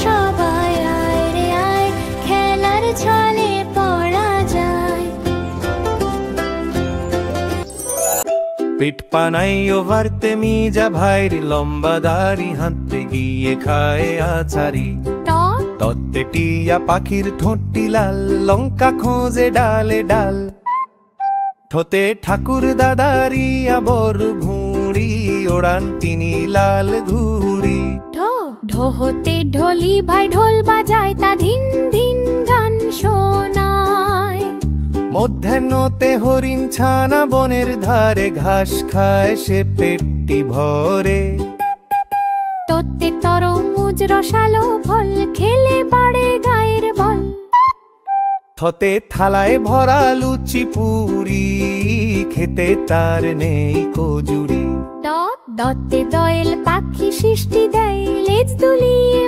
সবাই আয় রে আয়, খেলার ছলে পড়া যায়। পেট পানাই ওভারতে মিজা ভাইরি লম্বা দাড়ি হাঁটতে গিয়ে খায় আচারি। তত্তে টিয়া পাখির ঠোঁটটি লাল, লঙ্কা খোঁজে ডালে ডাল। ঠোঁতে ঠাকুর দাদারিয়া বর ভুঁড়ি, ওড়ান তিনি লাল ঘুড়ি। ঢোহতে ঢোলি ভাই ঢোল বাজায়, তা ধিন ধিন গান শোনায়। মধ্যাহ্নতে হরিণ ছানা বনের ধারে ঘাস খায় সে পেটটি ভরে। তোতে তরমুজ রসালো ফল, খেলে বাড়ে গায়ের বল। থতে থালায় ভরা লুচি পুরি, খেতে তার নেই কজুরি। দতে দয়েল পাখি সৃষ্টি দেয়, লেজ দুলিয়ে